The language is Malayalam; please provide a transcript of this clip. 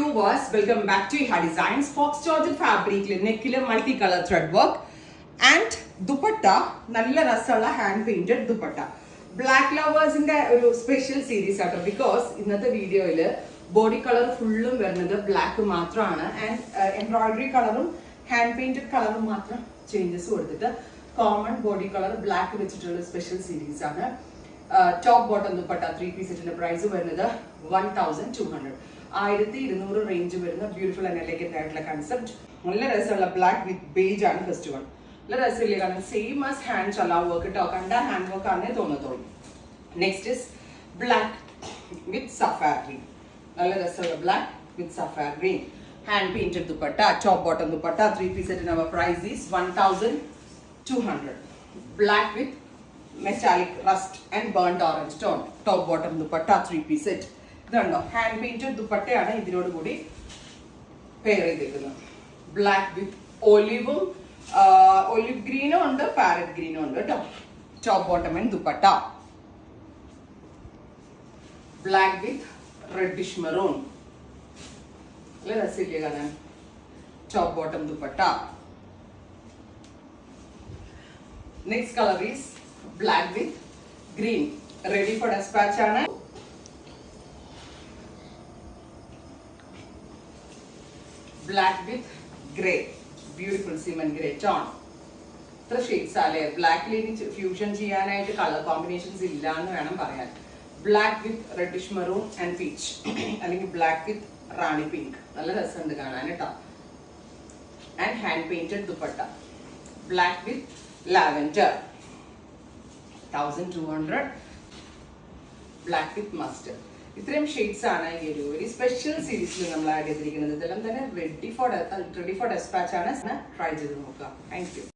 viewers, welcome back to Iha Designs. Fox Georgette fabric, neckile multicolor thread work and dupatta, nalla rassulla hand painted dupatta. Black lovers inde oru special series aata because innathe video il body color fullum varunathu black maatrana and embroidery colorum hand painted colorum maatram changes kodutittu common body color black vechittulla special series aanu. Top bottom dupatta 3-piece set inde price varunathu 1200. 1200 range വരുന്ന ബ്യൂട്ടിഫുൾ ആൻഡ് എലഗന്റ് ആയിട്ടുള്ള കൺസെപ്റ്റ്. നല്ല രസമുള്ള ബ്ലാക്ക് വിത്ത് ബേജ് ആണ് ഫസ്റ്റ് വൺ. നല്ല രസമില്ലേ കാണാൻ, സെയിം ആസ് ഹാൻഡ് ചലാ വർക്ക് കേട്ടോ, കണ്ട ഹാൻഡ് വർക്ക് ആണേ തോന്നത്തുള്ളൂ. Next is black with sapphire green. നല്ല രസമുള്ള black with sapphire green hand painted dupatta, top bottom dupatta 3-piece set in our price is 1200. Black with metallic rust and burnt orange tone, top bottom duppatta 3-piece set. ഇതുണ്ടോ ഹാൻഡ് പെയിന്റഡ് ദുപ്പട്ടയാണ് ഇതിനോട് കൂടി പെയർ ചെയ്തിരിക്കുന്നത്. ബ്ലാക്ക് വിത്ത് ഒലിവും ഒലിവ് ഗ്രീനും ഉണ്ട്, പാരറ്റ് ഗ്രീനും ഉണ്ട് കേട്ടോ. Top bottom and dupatta. Black with reddish maroon. നല്ല രസമില്ലേ കാണാൻ. Top bottom dupatta. Next colour is black with green. Ready for despatch ആണ്. Black with grey, beautiful cement grey tone. ഇത്ര ഷെയ്ഡ്സ് അല്ലേ ബ്ലാക്കിൽ ഇനി ഫ്യൂഷൻ ചെയ്യാനായിട്ട് കളർ കോമ്പിനേഷൻസ് ഇല്ല എന്ന് വേണം പറയാൻ. Black with reddish maroon and peach അല്ലെങ്കിൽ ബ്ലാക്ക് വിത്ത് റാണി പിങ്ക്. നല്ല രസമുണ്ട് കാണാൻ കേട്ടോ. And hand painted dupatta. Black with lavender 1200. Black with mustard. ഇത്രയും ഷെയ്ഡ്സ് ആണ് ഈ ഒരു സ്പെഷ്യൽ സീരീസിൽ നമ്മൾ ആഡ് ചെയ്തിരിക്കുന്നത്. ഇതെല്ലാം തന്നെ റെഡി ഫോർ ഡെസ്പാച്ച് ആണ്. ട്രൈ ചെയ്ത് നോക്കാം. Thank you.